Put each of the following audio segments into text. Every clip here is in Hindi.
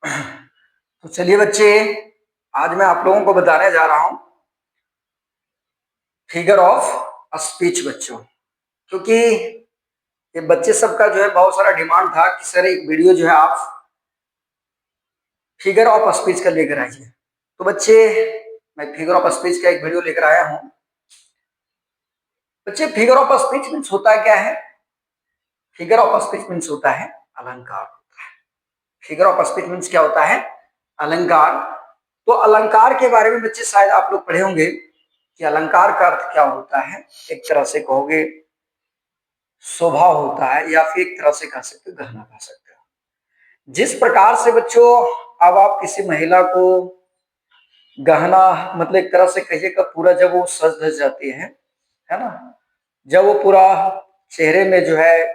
तो चलिए बच्चे, आज मैं आप लोगों को बताने जा रहा हूं फिगर ऑफ स्पीच बच्चों। क्योंकि ये बच्चे सबका जो है बहुत सारा डिमांड था कि सर एक वीडियो जो है आप फिगर ऑफ स्पीच का लेकर आइए। तो बच्चे, मैं फिगर ऑफ स्पीच का एक वीडियो लेकर आया हूं। बच्चे, फिगर ऑफ स्पीच मीन्स होता है क्या है? फिगर ऑफ स्पीच मीन्स होता है अलंकार। फिगर ऑफ स्पीच मीन्स क्या होता है? अलंकार। तो अलंकार के बारे में बच्चे शायद आप लोग पढ़े होंगे कि अलंकार का अर्थ क्या होता है। एक तरह से कहोगे स्वभाव होता है, या फिर एक तरह से कह सकते हो गहना कह सकते हो। जिस प्रकार से बच्चों अब आप किसी महिला को गहना मतलब एक तरह से कहिएगा पूरा, जब वो सज धज जाती है ना, जब वो पूरा चेहरे में जो है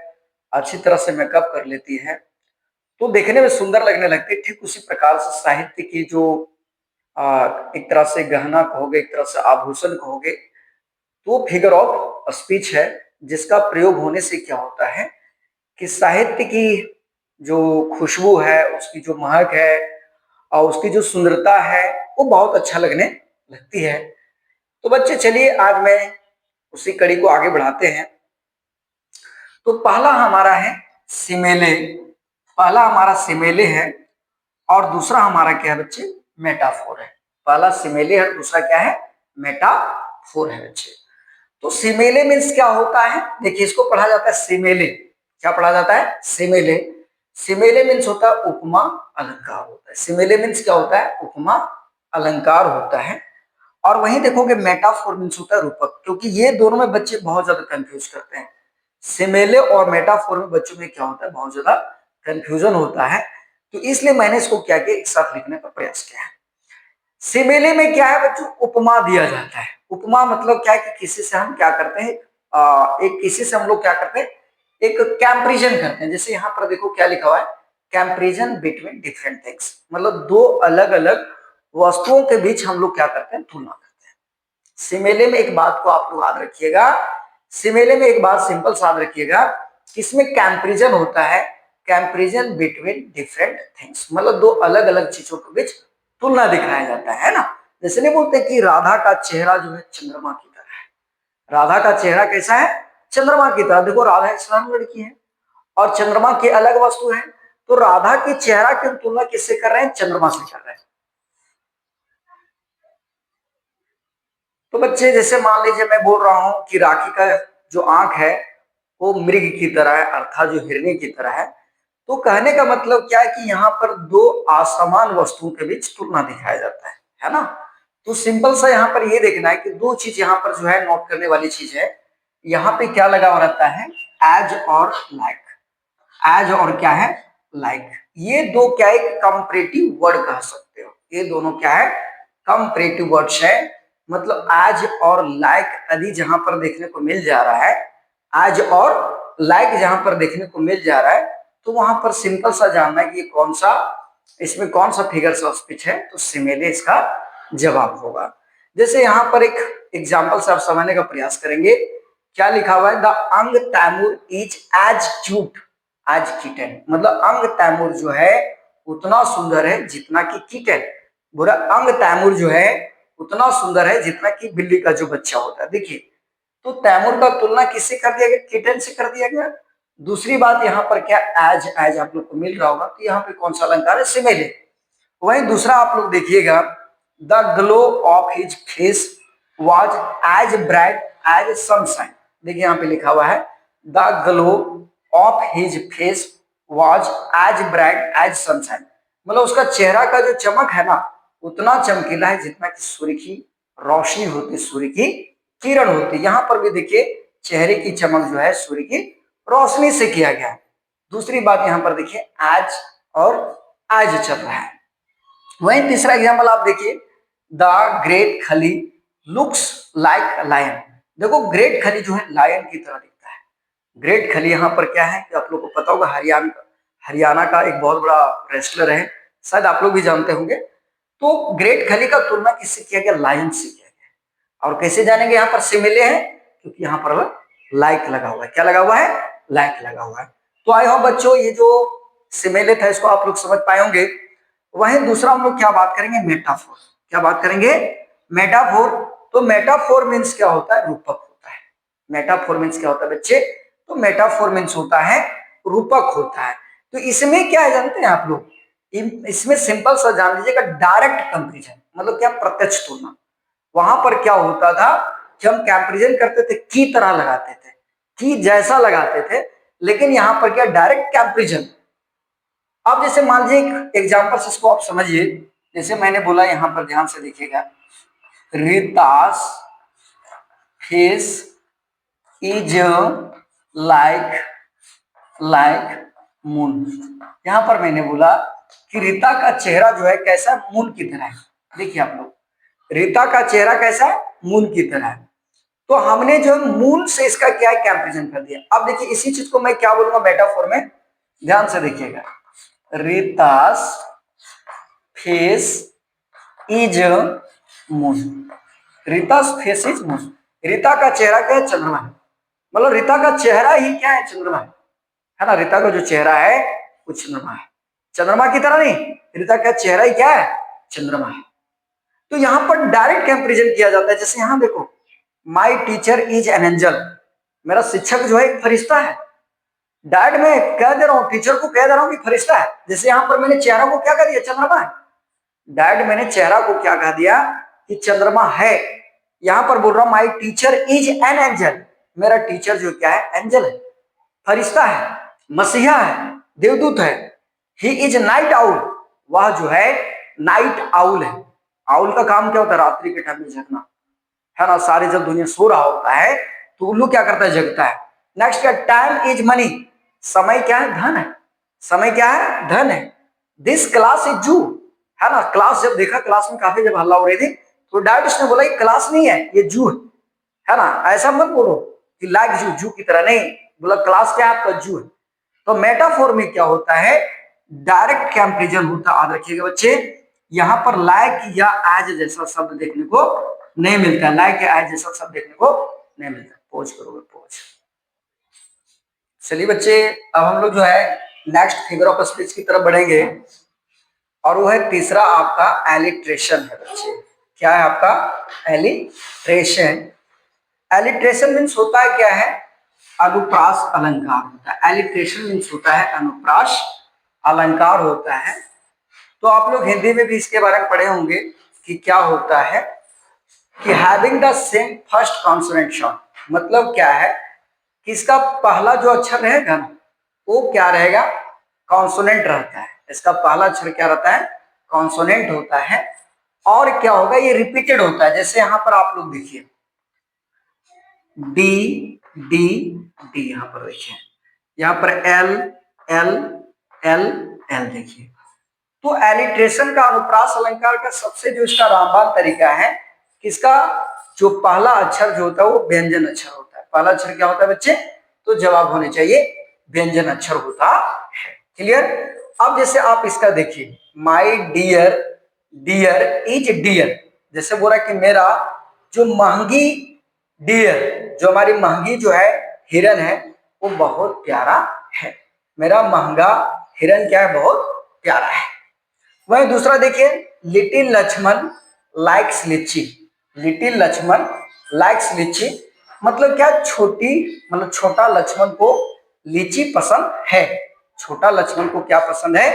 अच्छी तरह से मेकअप कर लेती है तो देखने में सुंदर लगने लगती है। ठीक उसी प्रकार से साहित्य की जो एक तरह से गहना कहोगे, एक तरह से आभूषण कहोगे, तो फिगर ऑफ स्पीच है जिसका प्रयोग होने से क्या होता है कि साहित्य की जो खुशबू है, उसकी जो महक है और उसकी जो सुंदरता है वो बहुत अच्छा लगने लगती है। तो बच्चे चलिए आज मैं उसी कड़ी को आगे बढ़ाते हैं। तो पहला हमारा है सिमेले। पहला हमारा सिमेले है और दूसरा हमारा क्या है बच्चे? मेटाफोर है। पहला सिमेले है, दूसरा क्या है? मेटाफोर है बच्चे। तो सिमेले मीन्स क्या होता है? देखिए, इसको पढ़ा जाता है सिमेले। क्या पढ़ा जाता है? सिमेले। सिमेले मीन्स होता है उपमा अलंकार होता है। सिमेले मीन्स क्या होता है? उपमा अलंकार होता है। और वहीं देखोगे मेटाफोर मीन्स होता है रूपक, क्योंकि ये दोनों में बच्चे बहुत ज्यादा कंफ्यूज करते हैं। सिमेले और मेटाफोर में बच्चों में क्या होता है? बहुत ज्यादा कंफ्यूजन होता है। तो इसलिए मैंने इसको क्या किया, एक साथ लिखने का प्रयास किया है। सिमेले में क्या है बच्चों? उपमा दिया जाता है। उपमा मतलब क्या है कि किसी से हम क्या करते हैं, एक किसी से हम लोग क्या करते हैं, एक कंपैरिजन करते हैं। जैसे यहाँ पर देखो क्या लिखा हुआ है, कंपैरिजन बिटवीन डिफरेंट थिंग्स, मतलब दो अलग अलग वस्तुओं के बीच हम लोग क्या करते हैं? तुलना करते हैं। सिमेले में एक बात को आप लोग याद रखिएगा, सिमेले में एक बात सिंपल सा याद रखिएगा कि इसमें कंपैरिजन होता है, कंपैरिजन बिटवीन डिफरेंट थिंग्स, मतलब दो अलग अलग चीजों के बीच तुलना दिखाया जाता है ना। जैसे नहीं बोलते कि राधा का चेहरा जो है चंद्रमा की तरह है। राधा का चेहरा कैसा है? चंद्रमा की तरह। देखो, राधा एक साधारण लड़की है और चंद्रमा की अलग वस्तु है। तो राधा की चेहरा की तुलना किससे कर रहे हैं? चंद्रमा से कर रहे हैं। तो बच्चे, जैसे मान लीजिए मैं बोल रहा हूं कि राखी का जो आंख है वो मृग की तरह है, अर्थात जो हिरनी की तरह है। तो कहने का मतलब क्या है कि यहाँ पर दो असमान वस्तुओं के बीच तुलना दिखाया जाता है ना। तो सिंपल सा यहाँ पर ये देखना है कि दो चीज यहाँ पर जो है नोट करने वाली चीज है। यहाँ पे क्या लगा हुआ रहता है? एज और लाइक। एज और क्या है? लाइक। ये दो क्या है? कंपैरेटिव वर्ड कह सकते हो। ये दोनों क्या है? कंपैरेटिव वर्ड्स है। मतलब एज और लाइक यदि जहां पर देखने को मिल जा रहा है, एज और लाइक जहां पर देखने को मिल जा रहा है, तो वहां पर सिंपल सा जानना है कि ये कौन सा, इसमें कौन सा फिगर ऑफ स्पीच है। तो सिमेले इसका जवाब होगा। जैसे यहाँ पर एक एग्जाम्पल से आप समझने का प्रयास करेंगे। क्या लिखा हुआ है? The young Taimur is as cute as kitten. मतलब अंग तैमूर जो है उतना सुंदर है जितना कि किटन। बुरा, अंग तैमूर जो है उतना सुंदर है जितना कि बिल्ली का जो बच्चा होता है। देखिए, तो तैमूर का तुलना किससे कर दिया गया? किटन से कर दिया गया। दूसरी बात यहाँ पर क्या, एज एज आप लोग को मिल रहा होगा, तो यहाँ पे कौन सा अलंकार है? सिमेले। वहीं दूसरा आप लोग देखिएगा, the glow of his face was as bright as sunshine. देखिए यहाँ पे लिखा हुआ है the glow of his face was as bright as sunshine. मतलब उसका चेहरा का जो चमक है ना, उतना चमकीला है जितना कि सूर्य की रोशनी होती, सूर्य की किरण होती। यहां पर भी देखिए चेहरे की चमक जो है सूर्य की रोशनी से किया गया है। दूसरी बात यहां पर देखिए आज और आज चल रहा है। वहीं तीसरा एग्जाम्पल आप देखिए, द ग्रेट खली लुक्स लाइक लायन। देखो, ग्रेट खली जो है लायन की तरह दिखता है। ग्रेट खली यहाँ पर क्या है कि आप लोग को पता होगा, हरियाणा का एक बहुत बड़ा रेसलर है, शायद आप लोग भी जानते होंगे। तो ग्रेट खली का तुलना किससे किया गया? लायन से किया गया। और कैसे जानेंगे यहाँ पर सिमिले है? क्योंकि यहाँ पर लाइक लगा हुआ है। क्या लगा हुआ है? लाइक लगा हुआ है। तो आई होप बच्चों ये जो सिमिले था इसको आप लोग समझ पाए होंगे। वहीं दूसरा हम लोग क्या बात करेंगे, मेटाफोर। क्या बात करेंगे, मेटाफोर। तो मेटाफोर मीन्स क्या होता है, रूपक होता है। मेटाफोर मीन्स क्या होता है बच्चे, तो मेटाफोर मीन्स होता है रूपक होता है। तो इसमें क्या है जानते हैं आप लोग, इसमें सिंपल सा जान लीजिएगा, डायरेक्ट कंपेरिजन मतलब क्या, प्रत्यक्ष तुलना। वहां पर क्या होता था कि हम कंपेरिजन करते थे, की तरह लगाते थे, की जैसा लगाते थे, लेकिन यहां पर क्या, डायरेक्ट कंपेरिजन। अब जैसे मान लीजिए एक एग्जांपल से इसको आप समझिए, जैसे मैंने बोला, यहां पर ध्यान से देखिएगा, Rita's face is like moon. यहां पर मैंने बोला कि रीता का चेहरा जो है कैसा, मून की तरह है। देखिए आप लोग, रीता का चेहरा कैसा है, मून की तरह है। तो हमने जो मून से इसका क्या है, कंपैरिजन कर दिया। अब देखिए इसी चीज को मैं क्या बोलूंगा मेटाफोर में, ध्यान से देखिएगा, Rita's face is moon. Rita's face is moon, Rita का चेहरा क्या है, चंद्रमा है। मतलब रीता का चेहरा ही क्या है, चंद्रमा है ना। रीता का जो चेहरा है वो चंद्रमा है, चंद्रमा की तरह नहीं, रीता का चेहरा ही क्या है, चंद्रमा है। तो यहां पर डायरेक्ट कंपैरिजन किया जाता है। जैसे यहां देखो, my teacher is an angel, मेरा शिक्षक जो है एक फरिश्ता है। डायरेक्ट मैं कह दे रहा हूं, टीचर को कह दे रहा हूं कि फरिश्ता है। जैसे यहां पर मैंने चेहरा को क्या कह दिया, चंद्रमा है। डायरेक्ट मैंने चेहरा को क्या कह दिया कि चंद्रमा है। यहां पर बोल रहा हूं my teacher is an angel, मेरा टीचर जो क्या है, एंजल है, फरिश्ता है, मसीहा है, देवदूत है। ही इज नाइट आउल, वह जो है नाइट आउल है। आउल का काम क्या होता है, रात्रि के टाइम में जगना, है ना। सारी जब दुनिया सो रहा होता है तो उल्लू क्या करता है, जगता है। नेक्स्ट क्या, टाइम इज मनी, समय क्या है, धन है। समय क्या है, धन है। दिस क्लास इज जू, है ना। क्लास जब देखा, क्लास में काफी जब हल्ला हो रही थी, तो डायरेक्ट उसने बोला ये क्लास नहीं है, ये जू है ना। ऐसा मत बोलो कि लाइक जू, जू की तरह नहीं, बोला क्लास क्या है आपका, जू है। तो मेटाफोर में क्या होता है, डायरेक्ट कंपैरिजन होता है। याद रखिएगा बच्चे, यहां पर लाइक या एज जैसा शब्द देखने को नहीं मिलता, लाइक या एज जैसा शब्द देखने को नहीं मिलता। पॉज करोगे, पॉज। चलिए बच्चे, अब हम लोग जो है नेक्स्ट फिगर ऑफ स्पीच की तरफ बढ़ेंगे, और वो है तीसरा आपका एलिट्रेशन है बच्चे। क्या है आपका, एलिट्रेशन। एलिट्रेशन मीन्स होता है क्या है, अनुप्रास अलंकार होता है। एलिट्रेशन मीन्स होता है अनुप्रास अलंकार होता है। तो आप लोग हिंदी में भी इसके बारे में पढ़े होंगे कि क्या होता है, कि having the same first consonant sound, मतलब क्या है कि इसका पहला जो अक्षर रहेगा ना, वो क्या रहेगा, कॉन्सोनेंट रहता है। इसका पहला अक्षर क्या रहता है, कॉन्सोनेंट होता है। और क्या होगा, ये रिपीटेड होता है। जैसे यहां पर आप लोग देखिए, डी डी डी, यहां पर देखिए, यहां पर एल एल एल एल देखिए। तो एलिट्रेशन का, अनुप्रास अलंकार का सबसे जो इसका रामबाण तरीका है कि इसका जो पहला अक्षर जो होता है वो व्यंजन अक्षर होता है। पहला अक्षर क्या होता है बच्चे, तो जवाब होने चाहिए व्यंजन अक्षर होता है। क्लियर। अब जैसे आप इसका देखिए, my dear, deer is dear. जैसे बोला कि मेरा जो महंगी, डियर जो हमारी महंगी जो है हिरन है, वो बहुत प्यारा है। मेरा महंगा हिरन क्या है, बहुत प्यारा है। वहीं दूसरा देखिए, लिटिल लक्ष्मण लाइक्स लीची। लिटिल लक्ष्मण लाइक्स लीची, मतलब क्या, छोटी, मतलब छोटा लक्ष्मण को लीची पसंद है। छोटा लक्ष्मण को क्या पसंद है,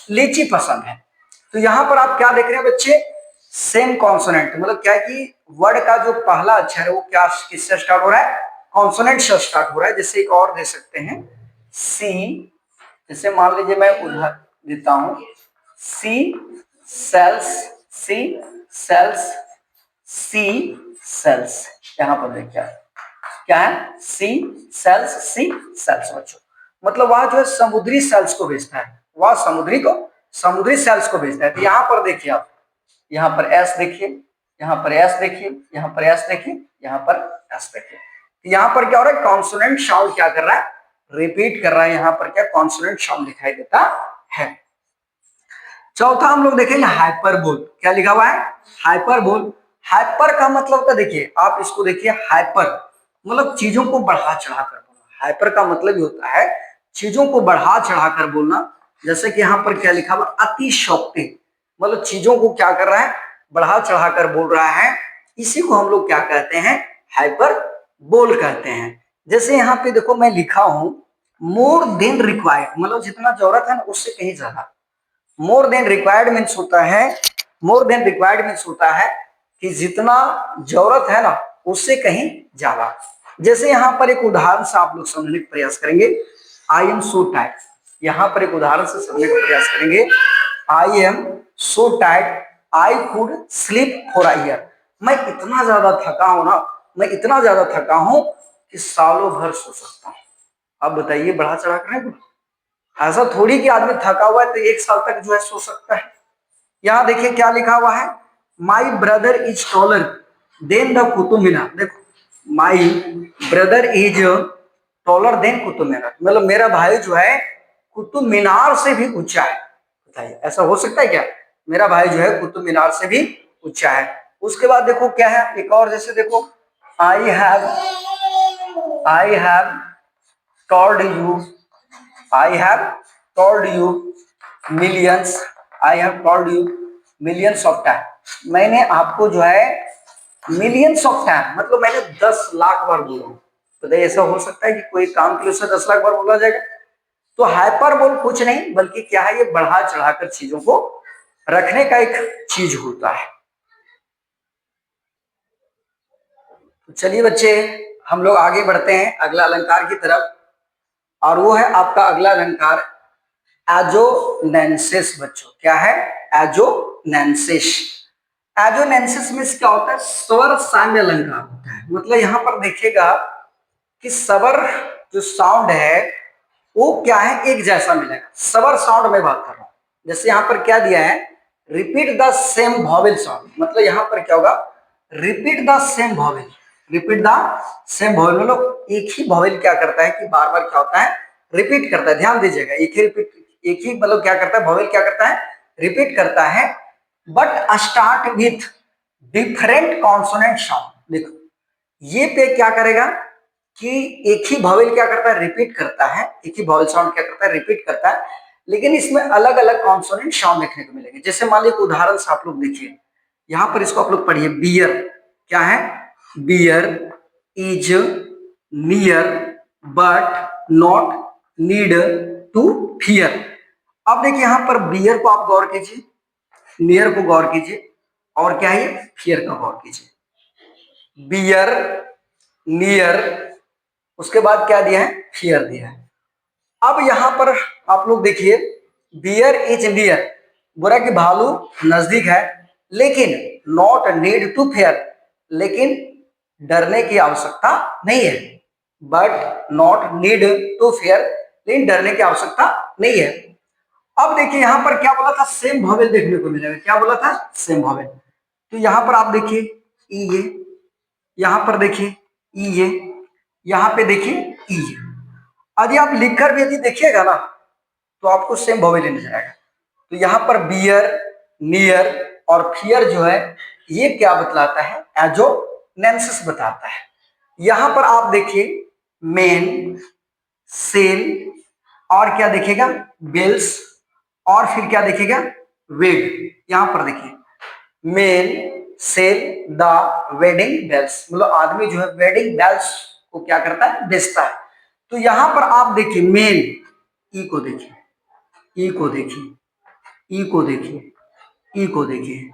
लीची पसंद है। तो यहां पर आप क्या देख रहे हैं बच्चे, सेम कॉन्सोनेंट, मतलब क्या है कि वर्ड का जो पहला अक्षर है वो क्या, किससे स्टार्ट हो रहा है, कॉन्सोनेंट से स्टार्ट हो रहा है। जैसे एक और दे सकते हैं, सी, जैसे मान लीजिए मैं उदाहरण देता हूं, सी सेल्स, सी सेल्स, सी सेल्स। यहां पर देखिए क्या है, सी सेल्स, सी सेल्स बच्चों, मतलब वह जो है समुद्री सेल्स को भेजता है, वह समुद्री सेल्स को भेजता है। तो यहां पर देखिए आप, यहां पर एस देखिए, यहां पर एस देखिए, यहां पर एस देखिए, यहां पर एस देखिए। यहां पर क्या हो रहा है, कॉन्सोनेंट साउंड क्या कर रहा है, रिपीट कर रहा है। यहां पर क्या, कॉन्सोनेंट साउंड दिखाई देता है। चौथा हम लोग देखेंगे हाइपरबोल। क्या लिखा हुआ है, हाइपरबोल। हाइपर का मतलब होता है, देखिए आप इसको देखिए, हाइपर मतलब चीजों को बढ़ा चढ़ा कर बोलना। हाइपर का मतलब ही होता है चीजों को बढ़ा चढ़ा कर बोलना। जैसे कि यहाँ पर क्या लिखा हुआ, अतिशयोक्ति। मतलब चीजों को क्या कर रहा है, बढ़ा चढ़ाकर बोल रहा है, इसी को हम लोग क्या कहते हैं, हाइपर बोल कहते हैं। जैसे यहाँ पे देखो मैं लिखा हूं मोर देन रिक्वायर्ड, मतलब जितना जरूरत है ना उससे कहीं ज्यादा। मोर देन रिक्वायर्ड मीन्स होता है, मोर देन रिक्वायर्ड मीन्स होता है कि जितना जरूरत है ना उससे कहीं ज्यादा। जैसे यहाँ पर एक उदाहरण से आप लोग समझने का प्रयास करेंगे, आई एम सो टायर्ड। यहाँ पर एक उदाहरण से समझने का प्रयास करेंगे, I am so tired I could sleep for a year. मैं इतना ज्यादा थका हूं ना, मैं इतना ज्यादा थका हूं कि सालों भर सो सकता हूं। अब बताइए बढ़ा चढ़ा कर है? ऐसा थोड़ी कि आदमी थका हुआ है तो 1 साल तक जो है सो सकता है। यहां देखिए क्या लिखा हुआ है, my brother is taller than the Qutub Minar. देखो my brother is taller than Qutub Minar, मतलब मेरा भाई जो है कुतुब मीनार से भी ऊंचा है। बताइए ऐसा हो सकता है क्या, मेरा भाई जो है कुतुब मीनार से भी ऊंचा है। उसके बाद देखो क्या है एक और, जैसे देखो I have told you, I have told you millions, I have told you millions of time. मैंने आपको जो है मिलियंस ऑफ टाइम, मतलब मैंने 10 लाख बार बोला। तो ऐसा हो सकता है कि कोई काम के लिए उसे 10 लाख बार बोला जाएगा? तो हाइपरबोल कुछ नहीं बल्कि क्या है, ये बढ़ा चढ़ाकर चीजों को रखने का एक चीज होता है। तो चलिए बच्चे हम लोग आगे बढ़ते हैं अगला अलंकार की तरफ, और वो है आपका अगला अलंकार एजोनेंसिस। बच्चों क्या है, एजोनेंसिस। एजोनेंसिस में क्या होता है, स्वर साम्य अलंकार होता है। मतलब यहां पर देखिएगा कि स्वर जो साउंड है वो क्या है, एक जैसा मिलेगा। स्वर साउंड में बात कर रहा हूं। जैसे यहां पर क्या दिया है, repeat the same vowel sound, मतलब यहां पर क्या होगा, repeat the same vowel, repeat the same vowel, मतलब एक ही वॉवेल क्या करता है कि बार बार क्या होता है, रिपीट करता है। ध्यान दीजिएगा, एक ही रिपीट, एक ही मतलब क्या करता है, वॉवेल क्या करता है, रिपीट करता है। But start with different consonant sound. देखो ये पे क्या करेगा कि एक ही वॉवेल क्या करता है, रिपीट करता है, एक ही वॉवेल साउंड क्या करता है, रिपीट करता है, लेकिन इसमें अलग अलग कॉन्सोनेंट साउंड देखने को मिलेंगे। जैसे मान लीजिए उदाहरण से आप लोग देखिए, यहां पर इसको आप लोग पढ़िए, बियर क्या है, bear is near but not need to fear. अब देखिए यहां पर बियर को आप गौर कीजिए, नियर को गौर कीजिए, और क्या है फियर का गौर कीजिए। बियर, नियर, उसके बाद क्या दिया है, फियर दिया है। अब यहां पर आप लोग देखिए, बियर इज नियर, बोला कि भालू नजदीक है, लेकिन नॉट नीड टू फियर, लेकिन डरने की आवश्यकता नहीं है। But not need to fear, लेकिन डरने की आवश्यकता नहीं है। अब देखिए यहां पर क्या बोला था, सेम वॉवेल देखने को मिलेगा। क्या बोला था, सेम वॉवेल। तो यहां पर आप देखिए ई ये, यहां पर देखिए ई ये, यहां पे देखिए ई ये। यदि आप लिखकर भी यदि देखिएगा ना तो आपको सेम वॉवेल नजर आएगा। तो यहां पर बियर, नियर और फियर जो है ये क्या बतलाता है, एजोनेंसिस बताता है। यहां पर आप देखिए मेन, सेल, और क्या देखिएगा, बेल्स, और फिर क्या देखिएगा, वेड। यहां पर देखिए men, sell, the, wedding bells, मतलब आदमी जो है वेडिंग बेल्स को क्या करता है, बेचता है। तो यहां पर आप देखिए मेन, ई को देखिए, ई को देखिए, ई को देखिए, ई को देखिए।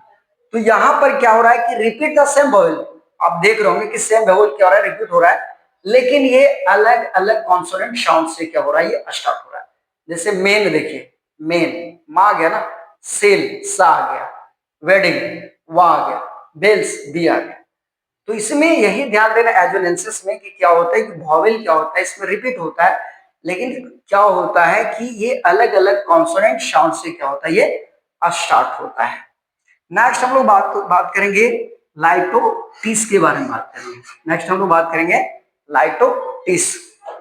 तो यहां पर क्या हो रहा है कि रिपीट द सेम वॉवेल। आप देख रहे होंगे कि सेम वॉवेल क्या हो रहा है, रिपीट हो रहा है, लेकिन ये अलग अलग कॉन्सोनेंट साउंड से क्या हो रहा है, ये स्टार्ट हो रहा है। जैसे मेन देखिए, मेन मा आ गया ना, सेल सा आ गया, वेडिंग वाह आ गया, बेल्स बी आ गया। तो इसमें यही ध्यान देना एजोनेंसिस में कि क्या होता है कि वॉवेल क्या होता है, इसमें रिपीट होता है, लेकिन क्या होता है कि ये अलग अलग कॉन्सोनेंट साउंड से क्या होता है, ये स्टार्ट होता है। नेक्स्ट हम लोग बात करेंगे लाइटोटिस के बारे में बात करेंगे। नेक्स्ट हम लोग बात करेंगे लाइटोटिस।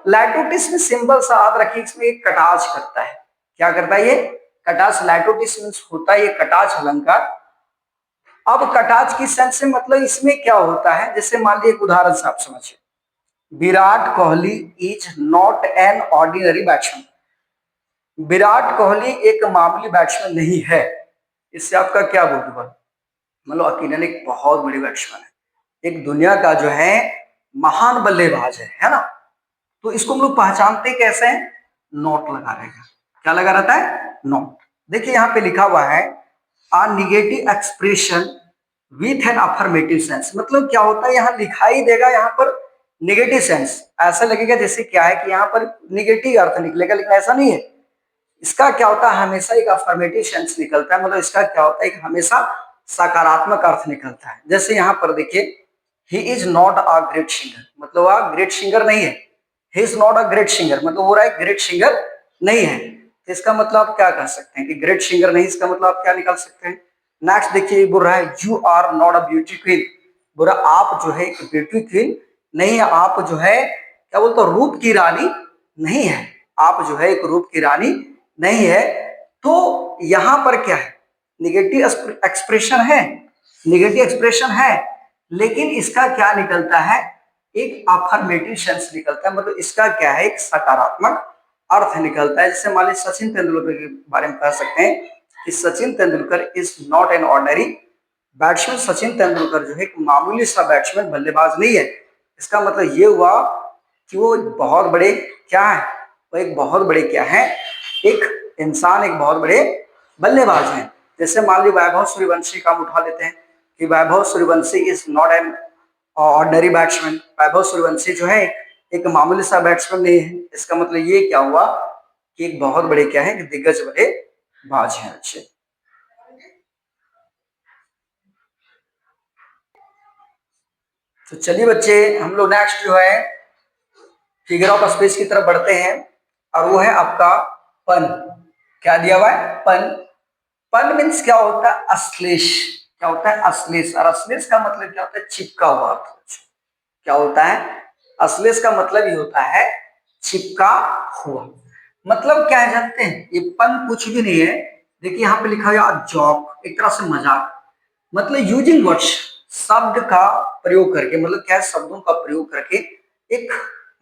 लाइटोटिस में सिंपल सा याद रखिए, इसमें एक कटाच करता है। क्या करता है ये, कटाच। लाइटोटिस मींस होता है ये कटाच अलंकार। अब कटाच की सेंस से मतलब इसमें क्या होता है, जैसे मान लीजिए एक उदाहरण से आप समझिए, Virat Kohli is not an ordinary batsman. Virat Kohli एक मामूली बैट्समैन नहीं है। इससे आपका क्या बोध हुआ? मतलब यकीनन एक बहुत बड़ी बैट्समैन है, एक दुनिया का जो है महान बल्लेबाज है ना। तो इसको हम लोग पहचानते कैसे हैं? नोट लगा रहेगा। क्या लगा रहता है? नोट। देखिए यहाँ पे लिखा हुआ है a negative expression with an affirmative sense. मतलब क्या होता है, यहाँ दिखाई देगा यहाँ पर निगेटिव सेंस, ऐसा लगेगा जैसे क्या है कि यहाँ पर निगेटिव अर्थ निकलेगा, लेकिन ऐसा नहीं है। इसका क्या होता है, हमेशा एक अफर्मेटिव सेंस निकलता है। मतलब इसका क्या होता है कि हमेशा सकारात्मक अर्थ निकलता है। जैसे यहाँ पर देखिए, he is not a great singer, मतलब वह ग्रेट सिंगर नहीं है। He is not a great singer मतलब वो रहा है ग्रेट सिंगर नहीं है। तो इसका मतलब आप क्या कह सकते हैं कि ग्रेट सिंगर नहीं, इसका मतलब आप क्या निकाल सकते हैं? नेक्स्ट देखिए, बोल रहा है you are not a beauty queen. बोला आप जो है एक ब्यूटी क्वीन नहीं है, आप जो है क्या बोलते हो, रूप की रानी नहीं है। आप जो है एक रूप की रानी नहीं है। तो यहां पर क्या है, निगेटिव एक्सप्रेशन है, निगेटिव एक्सप्रेशन है, लेकिन इसका क्या निकलता है, एक अफर्मेटिव सेंस निकलता है। मतलब इसका क्या है, एक सकारात्मक अर्थ निकलता है। जैसे मान लीजिए सचिन तेंदुलकर के बारे में कह सकते हैं कि Sachin Tendulkar is not an ordinary batsman. Sachin Tendulkar जो है एक मामूली सा बैट्समैन, बल्लेबाज नहीं है। इसका मतलब ये हुआ कि वो बहुत बड़े क्या है, वो एक बहुत बड़े क्या है, एक इंसान, एक बहुत बड़े बल्लेबाज हैं। जैसे मान लीजिए वैभव सूर्यवंशी का हम उठा लेते हैं कि Vaibhav Suryavanshi is not an ordinary batsman. Vaibhav Suryavanshi जो है एक मामूली सा बैट्समैन नहीं है। इसका मतलब ये क्या हुआ कि एक बहुत बड़े क्या है, दिग्गज बड़े बाज हैं। अच्छे, तो चलिए बच्चे, हम लोग नेक्स्ट जो है फिगर ऑफ स्पीच की तरफ बढ़ते हैं, और वो है आपका पन। क्या दिया हुआ है? पन। पन मीन्स क्या होता है? अश्लेष। क्या होता है? अश्लेष। और अश्लेष का मतलब क्या होता है? चिपका हुआ। क्या होता है? अश्लेष का मतलब ये होता है चिपका हुआ। मतलब क्या है जानते हैं? ये पन कुछ भी नहीं है। देखिए यहाँ पे लिखा हुआ जॉक, एक तरह से मजाक। मतलब यूजिंग वर्ड्स, शब्द का प्रयोग करके, मतलब क्या है, शब्दों का प्रयोग करके एक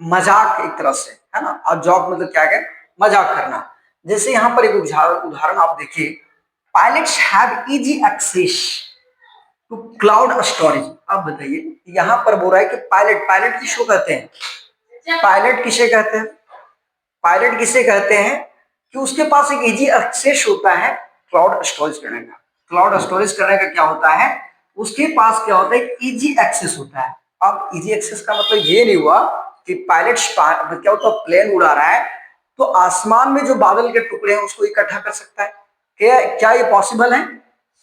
मजाक एक तरह से, है ना। और जॉक मतलब क्या है? मजाक करना। जैसे यहाँ पर एक उदाहरण आप देखिए, pilots have easy access to cloud storage. अब बताइए, यहाँ पर बोल रहा है कि पायलट, पायलट किसको कहते हैं? पायलट किसे कहते हैं? पायलट किसे कहते हैं कि उसके पास एक इजी एक्सेस होता है क्लाउड स्टोरेज करने का। क्लाउड स्टोरेज करने का क्या होता है, उसके पास क्या होता है, इजी एक्सेस होता है। अब इजी एक्सेस का मतलब ये नहीं हुआ कि पायलट क्या होता है, प्लेन उड़ा रहा है तो आसमान में जो बादल के टुकड़े हैं उसको इकट्ठा कर सकता है। क्या ये पॉसिबल है?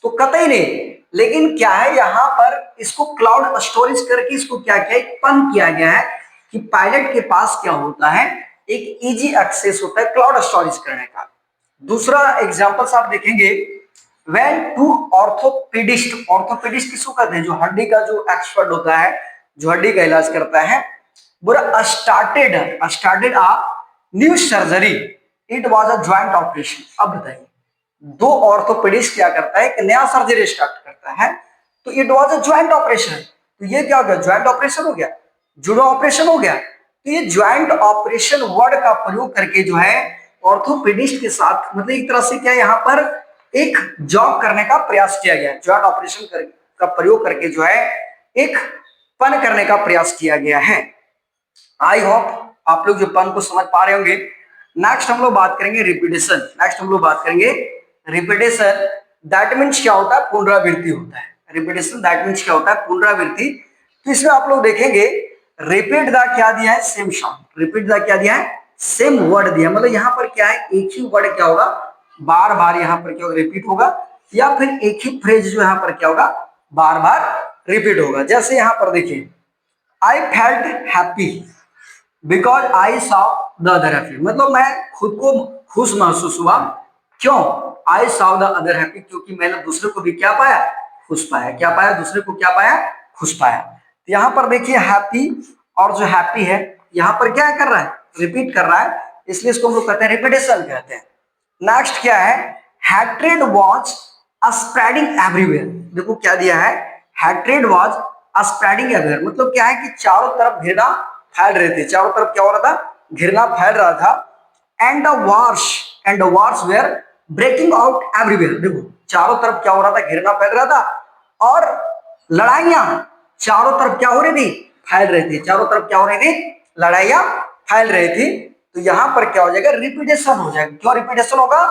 तो कतई नहीं। लेकिन क्या है, यहाँ पर इसको क्लाउड स्टोरेज करके इसको क्या किया, एक पन किया गया है कि पायलट के पास क्या होता है, एक इजी एक्सेस होता है क्लाउड स्टोरेज करने का। दूसरा एग्जांपल्स आप देखेंगे, व्हेन टू ऑर्थोपेडिस्ट। ऑर्थोपेडिस्ट किसको कहते हैं? जो हड्डी का जो एक्सपर्ट होता है, जो हड्डी का इलाज करता है। बुरा started a new surgery, it was a joint operation. अब बताइए, दो ऑर्थोपेडिस्ट क्या करता है, एक नया सर्जरी स्टार्ट करता है, तो it was a joint operation. तो ये क्या हो गया? ज्वाइंट ऑपरेशन हो गया, जुड़वा ऑपरेशन हो गया। तो ये ज्वाइंट ऑपरेशन वर्ड का प्रयोग करके जो है ऑर्थोपेडिस्ट के साथ, मतलब एक तरह से क्या, यहाँ पर एक जॉब करने का प्रयास किया गया। ज्वाइंट ऑपरेशन का प्रयोग करके जो है एक पन करने का प्रयास किया गया है। आई होप आप लोग जो पन को समझ पा रहे होंगे। नेक्स्ट हम लोग बात करेंगे रिपीटेशन। नेक्स्ट हम लोग बात करेंगे रिपीटेशन। दैट मीन्स क्या होता है? पुनरावृत्ति होता है। रिपीटेशन दैट मीन्स क्या होता है? पुनरावृत्ति। तो इसमें आप लोग देखेंगे, रिपीट द क्या दिया है? Same sound. रिपीट द क्या दिया है? सेम वर्ड दिया। मतलब यहाँ पर क्या है, एक ही वर्ड क्या होगा, बार बार यहाँ पर क्या होगा, रिपीट होगा, या फिर एक ही फ्रेज जो यहाँ पर क्या होगा, बार बार रिपीट होगा। जैसे यहाँ पर देखिए, I felt happy because I saw the other happy. मतलब मैं खुद को खुश महसूस हुआ। क्यों? I saw the other happy, क्योंकि मैंने दूसरे को भी क्या पाया? खुश पाया। क्या पाया? दूसरे को क्या पाया? खुश पाया। तो यहाँ पर देखिए हैप्पी, और जो हैप्पी है यहाँ पर क्या कर रहा है? रिपीट कर रहा है, इसलिए इसको हम लोग कहते हैं रिपीटेशन कहते हैं। नेक्स्ट क्या है? Hatred was spreading everywhere. देखो क्या दिया है, हैट्रेड वॉज स्प्रेडिंग एवरीवेयर। मतलब क्या है कि चारों तरफ घृणा फैल रहे थे। चारों तरफ क्या हो रहा था? घृणा फैल रहा था। And the wars were breaking out everywhere. देखो चारों तरफ क्या हो रहा था, घिरना फैल रहा था और लड़ाइयां चारों तरफ क्या हो रही थी, फैल रही थी। चारों तरफ क्या हो रही थी, लड़ाइयां फैल रही थी। तो यहां पर क्या हो जाएगा, रिपीटेशन हो जाएगा। क्यों रिपीटेशन होगा,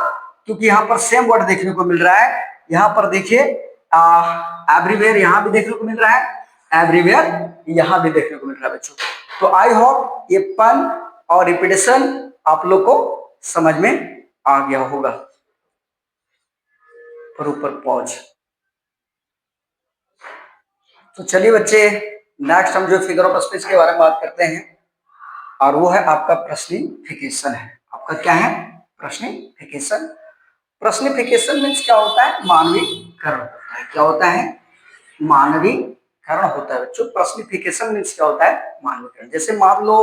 क्योंकि यहां पर सेम वर्ड देखने को मिल रहा है। यहां पर देखिए एवरीवेयर यहां भी देखने को मिल रहा है, एवरीवेयर यहां भी देखने को मिल रहा है बच्चों। तो आई होप ये पन और रिपीटेशन आप लोग को समझ में आ गया होगा। पर ऊपर पॉज। तो चलिए बच्चे, नेक्स्ट हम जो फिगर ऑफ स्पीच के बारे में बात करते हैं और वो है आपका प्रश्निफिकेशन है। आपका क्या है, प्रश्निफिकेशन। प्रश्निफिकेशन मीन्स क्या होता है, मानवीकरण होता है। क्या होता है, मानवीकरण होता है बच्चों। प्रश्निफिकेशन मीन्स क्या होता है, मानवीकरण। जैसे मान लो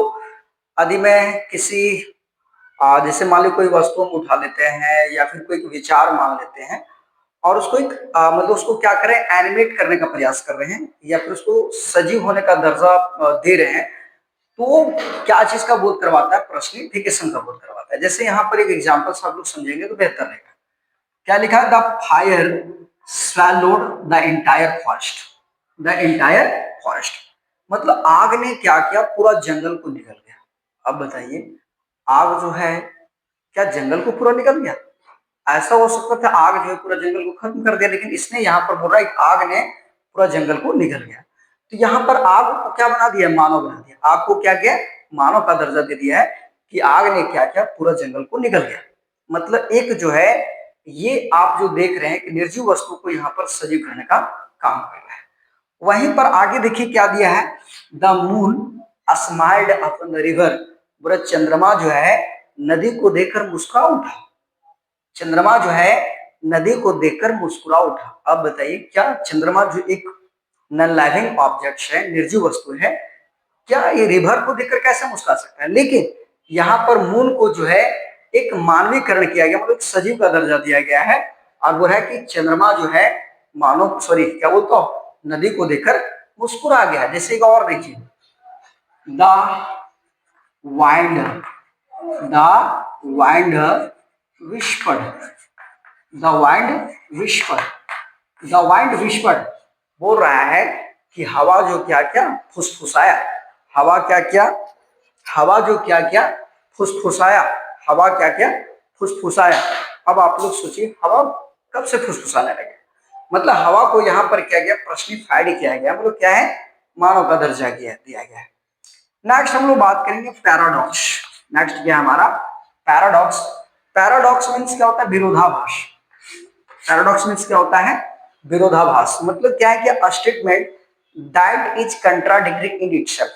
यदि मैं किसी जैसे मान लो कोई वस्तु हम उठा लेते हैं या फिर कोई विचार मान लेते हैं और उसको एक मतलब उसको क्या करें, एनिमेट करने का प्रयास कर रहे हैं या फिर उसको सजीव होने का दर्जा दे रहे हैं, तो वो क्या चीज का बोध करवाता है, प्रश्निफिकेशन का बोध करवाता है। जैसे यहाँ पर एक एग्जांपल से आप लोग समझेंगे तो बेहतर रहेगा। क्या लिखा है, the fire swallowed the entire forest. The entire forest मतलब आग ने क्या किया, पूरा जंगल को निगल गया। अब बताइए, आग जो है क्या जंगल को पूरा निगल गया? ऐसा हो सकता था आग जो है पूरा जंगल को खत्म कर दिया, लेकिन इसने यहाँ पर बोल रहा है आग ने पूरा जंगल को निगल गया। तो यहाँ पर आग को क्या बना दिया, मानव बना दिया। आग को क्या किया, मानव का दर्जा दे दिया है कि आग ने क्या किया, पूरा जंगल को निगल गया। मतलब एक जो है ये आप जो देख रहे हैं कि निर्जीव वस्तु को यहाँ पर सजीव करने का काम कर रहा है। वहीं पर आगे देखिए क्या दिया है, the moon smiled upon the river. पूरा चंद्रमा जो है नदी को देखकर मुस्कुरा उठा। चंद्रमा जो है नदी को देखकर मुस्कुरा उठा। अब बताइए, क्या चंद्रमा जो एक नॉन लिविंग ऑब्जेक्ट है, निर्जीव वस्तु है, क्या ये रिवर को देखकर कैसे मुस्कुरा सकता है? लेकिन यहाँ पर मून को जो है एक मानवीकरण किया गया, मतलब सजीव का दर्जा दिया गया है और वो है कि चंद्रमा जो है मानव सॉरी क्या बोलता हूँ, नदी को देखकर मुस्कुरा गया। जैसे एक और देखिए, the wind whispered. The wind whispered बोल रहा है कि हवा जो क्या क्या फुसफुसाया। हवा क्या क्या, हवा जो क्या क्या फुसफुसाया। हवा क्या क्या फुसफुसाया। अब आप लोग सोचिए हवा कब से फुसफुसाने लगे, मतलब हवा को यहाँ पर क्या गया, प्रश्निफाइड किया गया, मतलब क्या है, मानव का दर्जा दिया गया है। नेक्स्ट हम लोग बात करेंगे पैराडॉक्स। नेक्स्ट क्या है हमारा, पैराडॉक्स। पैराडॉक्स मीन्स क्या होता है, विरोधाभास। पैराडॉक्स मीन्स क्या होता है, विरोधाभास। मतलब क्या है कि a statement that is contradictory in itself.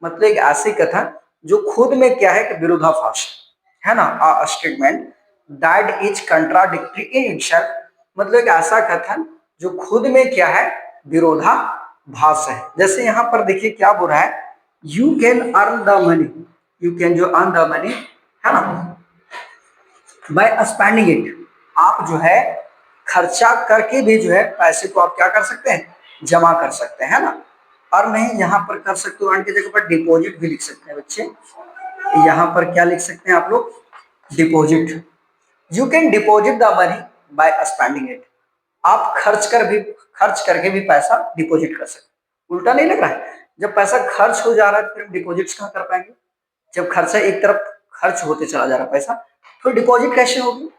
मतलब एक ऐसी कथन जो खुद में क्या है कि विरोधाभास है ना। A statement that is contradictory in itself मतलब एक ऐसा कथन जो खुद में क्या है, विरोधाभास है। जैसे यहाँ पर देखिए क्या बोल रहा है, you can earn the money. You can जो अर्न द मनी है ना, बाय स्पेंडिंग इट। आप जो है खर्चा करके भी जो है पैसे को आप क्या कर सकते हैं, जमा कर सकते हैं ना। और नहीं यहाँ पर कर सकते हो, अर्न की जगह पर डिपॉजिट भी लिख सकते हैं बच्चे। यहाँ पर क्या लिख सकते हैं आप लोग, deposit. You can deposit the money by spending it. आप खर्च करके भी पैसा डिपॉजिट कर सकते। उल्टा नहीं लग रहा है, जब पैसा खर्च हो जा रहा है फिर हम डिपॉजिट कहाँ कर पाएंगे? जब खर्चा एक तरफ खर्च होते चला जा रहा है पैसा, तो डिपॉजिट कैसे होगी?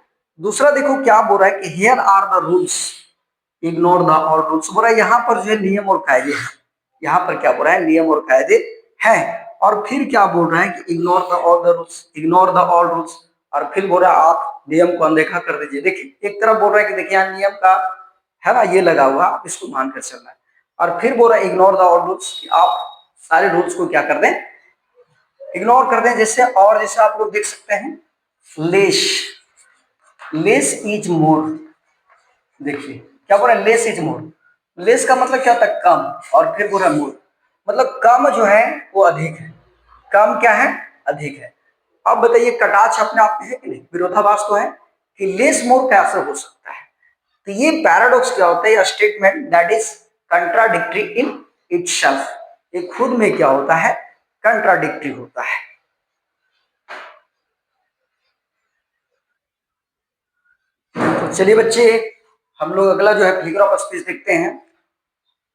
दूसरा देखो क्या बोल रहा है कि here are the rules ignore the all rules. बोल रहा है यहाँ पर जो है नियम और कायदे हैं। यहाँ पर क्या बोल रहा है, नियम और कायदे हैं। और फिर क्या बोल रहा है कि ignore the all the rules, ignore the all rules. और फिर बोल रहा है आप नियम को अनदेखा कर दीजिए। देखिए एक तरफ बोल रहा है कि देखिए यहाँ नियम का है ना ये लगा हुआ, आप इसको मानकर चलना है। और फिर बोल रहा है इग्नोर द ऑल रूल्स, आप सारे रूल्स को क्या कर दें, इग्नोर कर दें। जैसे और जैसे आप लोग देख सकते हैं, लेस लेस इज मोर। देखिए क्या बोल रहा है, लेस इज मोर। लेस का मतलब क्या होता है, कम, और फिर बोल रहा है मोर मतलब कम जो है वो अधिक है। कम क्या है, अधिक है। अब बताइए कटाक्ष अपने आप में है कि नहीं, विरोधाभास तो है कि लेस मोर कैसे हो सकता है। तो ये पैराडॉक्स क्या होता है, statement that is contradictory in itself. ये खुद में क्या होता है, कंट्राडिक्टरी होता है। तो चलिए बच्चे हम लोग अगला जो है फिगर ऑफ स्पीच देखते हैं,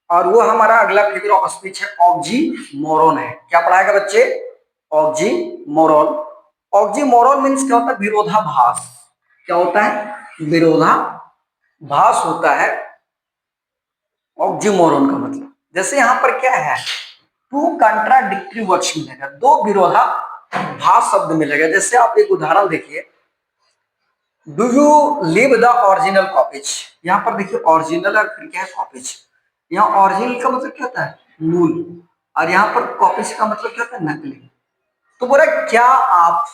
और वो हमारा अगला फिगर ऑफ स्पीच है ऑक्सीमोरोन है। क्या पढ़ाएगा बच्चे? ऑक्सीमोरोन। ऑक्सीमोरोन मीन्स क्या होता है? विरोधाभास। क्या होता है? विरोधाभास होता है ऑक्सीमोरोन का मतलब। जैसे यहाँ पर क्या है, टू कंट्राडिक्टरी वर्ड्स मिलेगा, दो विरोधाभास शब्द मिलेगा। जैसे आप एक उदाहरण देखिए, do you live the original copies. यहाँ पर देखिए ओरिजिनल और फिर क्या है? कॉपीज। यहाँ ओरिजिनल का मतलब क्या होता है? मूल। और यहाँ पर कॉपीज का मतलब क्या होता है? नकली। तो बोल रहा है क्या आप,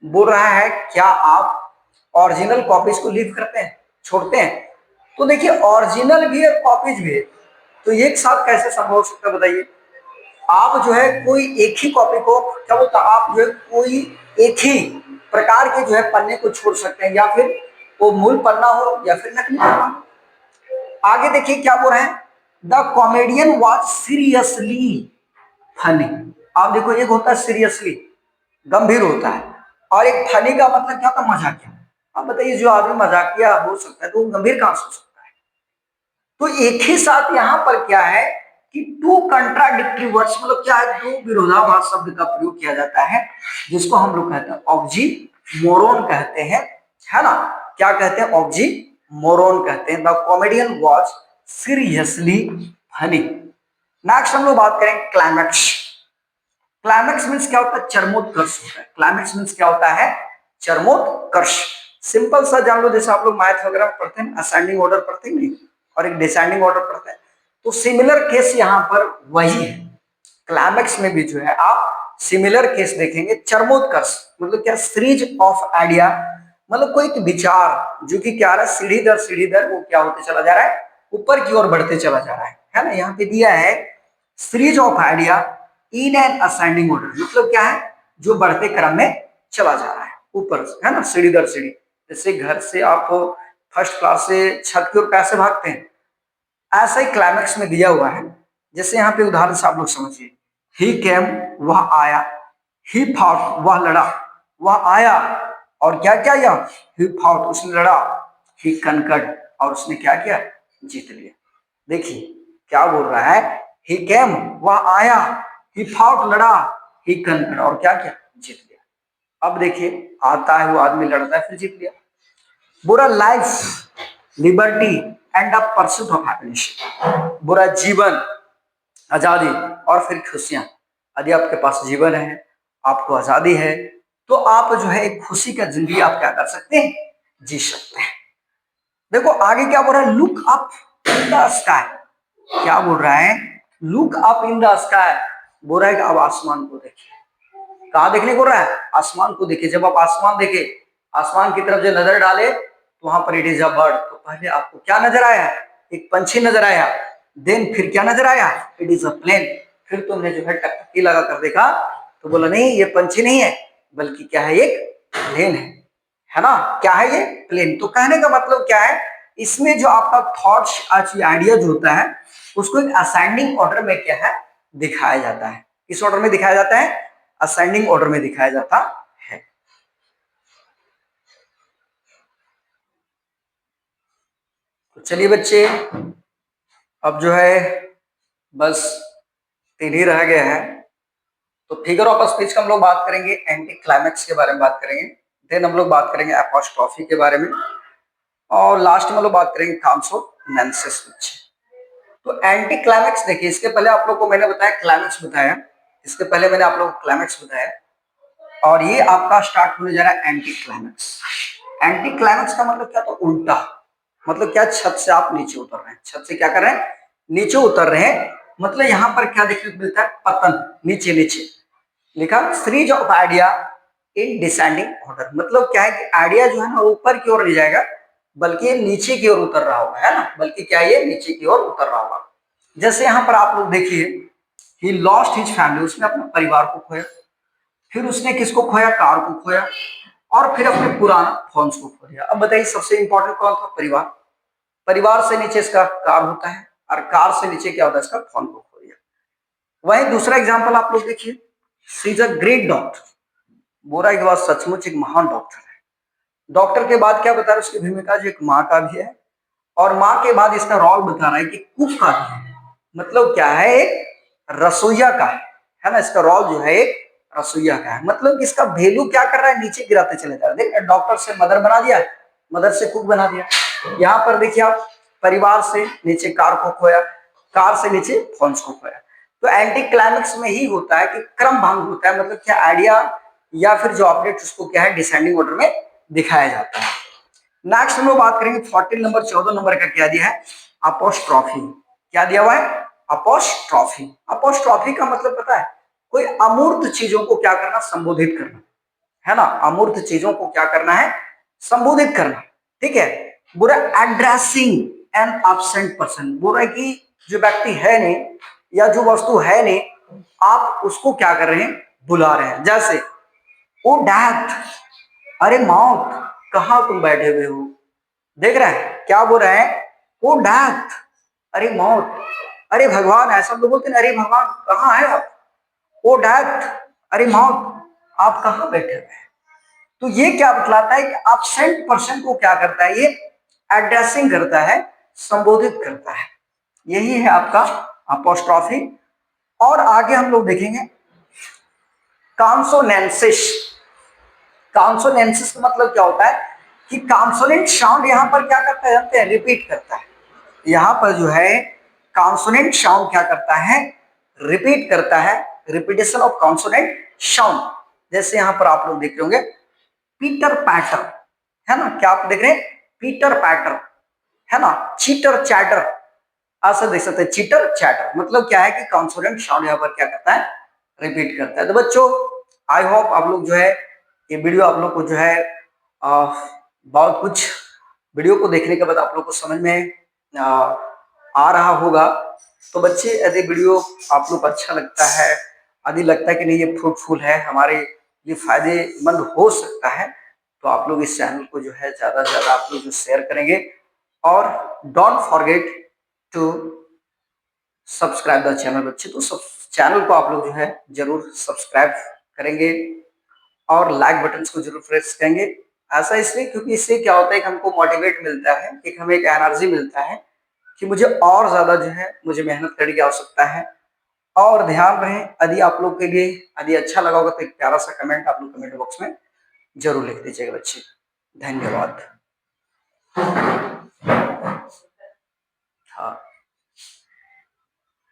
बोल रहा है क्या आप ओरिजिनल कॉपीज को लीव करते हैं, छोड़ते हैं? तो देखिए ओरिजिनल भी है कॉपीज भी है, तो एक साथ कैसे संभव हो सकता है बताइए? आप जो है कोई एक ही कॉपी को, क्या बोलता है, आप जो है कोई एक ही प्रकार के जो है पन्ने को छोड़ सकते हैं, या फिर वो मूल पन्ना हो या फिर नकली पन्ना हो। आगे देखिए क्या बोल रहे हैं, the comedian was seriously funny. आप देखो एक होता है सीरियसली, गंभीर होता है, और एक फनी का मतलब क्या होता है? मजाकिया। अब बताइए जो आदमी मजाकिया हो सकता है तो वो गंभीर कहां से हो सकता है? तो एक ही साथ यहाँ पर क्या है कि टू कंट्राडिक्टरी वर्ड्स, मतलब क्या है? दो विरोधाभास शब्द का प्रयोग किया जाता है, जिसको हम लोग कहते हैं ऑक्सीमोरोन कहते हैं, है ना? क्या कहते हैं? ऑक्सीमोरोन कहते हैं। The comedian was seriously funny. Next हम लोग बात करें क्लाइमैक्स। क्लाइमैक्स मीन्स क्या होता है? चरमोत्कर्ष होता है। क्लाइमैक्स मीन्स क्या होता है? चरमोत्कर्ष। सिंपल सा जान लो, जैसे आप लोग मैथ वगैरह में पढ़ते हैं, असेंडिंग ऑर्डर पढ़ते हैं नहीं, और एक डिसेंडिंग ऑर्डर पढ़ते हैं, तो सिमिलर केस यहाँ पर वही है। क्लाइमैक्स में भी जो है आप सिमिलर केस देखेंगे। चरमोत्कर्ष मतलब क्या? सीरीज ऑफ आइडिया, मतलब कोई एक विचार जो कि क्या रहा है? सीढ़ी दर वो क्या होते चला जा रहा है? ऊपर की ओर बढ़ते चला जा रहा है ना? यहाँ पे दिया है series of idea in an ascending order, मतलब क्या है? जो बढ़ते क्रम में चला जा रहा है ऊपर से, है ना? सीढ़ी दर सीढ़ी। जैसे घर से आप फर्स्ट क्लास से छत की ओर कैसे भागते हैं, ऐसा ही क्लाइमैक्स में दिया हुआ है। जैसे यहाँ पे उदाहरण से आप लोग समझिए, ही केम वह आया, ही फॉट वह लड़ा, वह आया और क्या क्या किया? ही फॉट उसने लड़ा, ही कनकड और उसने क्या किया? जीत लिया। देखिए क्या बोल रहा है, ही केम वह आया, ही फॉट लड़ा, ही कनकड और क्या किया? जीत लिया। अब देखिए आता है वो आदमी, लड़ता है, फिर जीत लिया। बुरा life liberty and the pursuit of happiness, बुरा जीवन, आजादी और फिर खुशियां। यदि आपके पास जीवन है, आपको आजादी है, तो आप जो है एक खुशी का जिंदगी आप क्या कर सकते हैं? जी सकते हैं। देखो आगे क्या बोल रहा है, look up in the sky. क्या बोल रहा है? Look up in the sky. बोल रहा है कि आप आसमान को देखिए। कहा देखने को रहा है? आसमान को देखिए। जब आप आसमान देखे, आसमान की तरफ जो नजर डाले, तो वहां पर इट इज अ बर्ड, तो पहले आपको क्या नजर आया? एक पंछी नजर आया। देन फिर क्या नजर आया? It is a plane. फिर तुमने जो है टकटकी लगा कर देखा, तो बोला नहीं ये पंछी नहीं है, बल्कि क्या है? एक प्लेन है ना? क्या है ये? प्लेन। तो कहने का मतलब क्या है, इसमें जो आपका थॉट्स आइडिया जो होता है, उसको एक असेंडिंग ऑर्डर में क्या है? दिखाया जाता है। किस ऑर्डर में दिखाया जाता है? असेंडिंग ऑर्डर में दिखाया जाता है। तो चलिए बच्चे, अब जो है बस 3 ही रह गए हैं। तो फिगर ऑफ स्पीच का हम लोग बात करेंगे, एंटी क्लाइमैक्स के बारे में बात करेंगे, देन हम लोग बात करेंगे एपोस्ट्रोफी के बारे में, और लास्ट में हम लोग बात करेंगे कॉन्सोनेंसेस। तो एंटी क्लाइमैक्स देखिए, इसके पहले आप लोग को मैंने बताया क्लाइमैक्स बताया, इसके पहले मैंने आप लोग को क्लाइमैक्स बताया, और ये आपका स्टार्ट होने जा रहा है एंटी क्लाइमैक्स। एंटी क्लाइमैक्स का मतलब क्या? तो उल्टा, मतलब क्या? छत से आप नीचे उतर रहे हैं, छत से क्या कर रहे हैं? नीचे उतर रहे हैं। मतलब यहाँ पर क्या देखने को मिलता है? पतन, नीचे नीचे। लिखा series of idea in descending order, मतलब क्या है कि आइडिया जो है ना ऊपर की ओर नहीं जाएगा, बल्कि ये नीचे की ओर उतर रहा होगा, है ना? बल्कि क्या ये नीचे की ओर उतर रहा होगा। जैसे यहाँ पर आप लोग देखिए, ही लॉस्ट हिज फैमिली, उसने अपने परिवार को खोया। फिर उसने किसको खोया? कार को खोया। और फिर अपने पुराना फोन्स को खो दिया। अब बताइए सबसे इंपॉर्टेंट कौन था? परिवार। परिवार से नीचे इसका कार होता है, और कार से नीचे क्या होता है? इसका फोन को खो दिया। वहीं दूसरा एग्जाम्पल आप लोग देखिए, she is a great doctor. बोरा के बाद सचमुच एक महान डॉक्टर है। डॉक्टर के बाद क्या बता रहे? उसकी भूमिका जो एक माँ का भी है, और माँ के बाद इसका रोल बता रहा है कि कुक का है, मतलब क्या है, एक रसोईया का है ना, इसका रोल जो है एक रसोईया का है। मतलब इसका वैल्यू क्या कर रहा है, नीचे गिराते चले जा रहा है। देखिए डॉक्टर से मदर बना दिया, मदर से कुक बना दिया। यहाँ पर देखिए आप, परिवार से नीचे कार को खोया, कार से नीचे फोन्स को खोया। तो एंटी क्लाइमेक्स में ही होता है कि क्रम भंग होता है, मतलब क्या आइडिया या फिर जो अपडेट उसको क्या है डिसेंडिंग ऑर्डर में दिखाया जाता है। नेक्स्ट हम लोग बात करेंगे 14 नंबर, 14 नंबर का क्या दिया है, अपोस्ट्रॉफी। क्या दिया हुआ है, अपोस्ट्रॉफी। अपोस्ट्रॉफी का मतलब पता है, कोई अमूर्त चीजों को क्या करना, संबोधित करना, है ना, अमूर्त चीजों को क्या करना है, संबोधित करना। ठीक है, बुरा एड्रेसिंग एन एब्सेंट पर्सन, बुरा कि जो व्यक्ति है नहीं या जो वस्तु है नहीं, आप उसको क्या कर रहे हैं, बुला रहे हैं। जैसे ओ डेथ, अरे मौत, कहां तुम बैठे हुए हो। देख रहे हैं क्या बोल रहे हैं, ओ डेथ, अरे मौत, अरे भगवान, ऐसा लोग बोलते हैं, अरे भगवान कहाँ है आप, ओ डेथ, अरे मौत, आप कहाँ बैठे हुए हैं। तो ये क्या बतलाता है कि एब्सेंट पर्सन को क्या करता है, ये एड्रेसिंग करता है, संबोधित करता है। यही है आपका अपोस्ट्रॉफी। और आगे हम लोग देखेंगे कॉन्सोनेंसिस। कॉन्सोनेंसिस का मतलब क्या होता है कि कॉन्सोनेंट साउंड यहां पर क्या करता है, जानते हैं, रिपीट करता है। यहां पर जो है कॉन्सोनेंट साउंड क्या करता है, रिपीट करता है, रिपीटेशन ऑफ कॉन्सोनेंट साउंड। जैसे यहां पर आप लोग देख रहे होंगे पीटर पैटर, है ना, क्या आप देख रहे हैं, पीटर पैटर, है ना, चीटर चैटर, ऐसा देख सकते हैं, चीटर चैटर। मतलब क्या है कि कॉन्सोनेंट साउंड यहाँ पर क्या करता है, रिपीट करता है। तो बच्चों आई होप आप लोग जो है ये वीडियो आप लोग को जो है बहुत कुछ, वीडियो को देखने के बाद आप लोग को समझ में आ रहा होगा। तो बच्चे यदि वीडियो आप लोग को अच्छा लगता है, यदि लगता है कि नहीं ये फ्रूटफुल है, हमारे ये फायदेमंद हो सकता है, तो आप लोग इस चैनल को जो है ज्यादा से ज्यादा आप लोग जो शेयर करेंगे। और don't forget to subscribe the channel. बच्चे तो सब चैनल को आप लोग जो है जरूर सब्सक्राइब करेंगे और लाइक बटन को जरूर प्रेस करेंगे। ऐसा इसलिए क्योंकि इससे क्या होता है कि हमको मोटिवेट मिलता है, एक हमें एक एनर्जी मिलता है कि मुझे और ज्यादा जो है मुझे मेहनत करने की आवश्यकता है। और ध्यान रहे, यदि आप लोग के लिए यदि अच्छा लगा होगा तो एक प्यारा सा कमेंट आप लोग कमेंट बॉक्स में जरूर लिख दीजिएगा बच्चे। धन्यवाद। हाँ।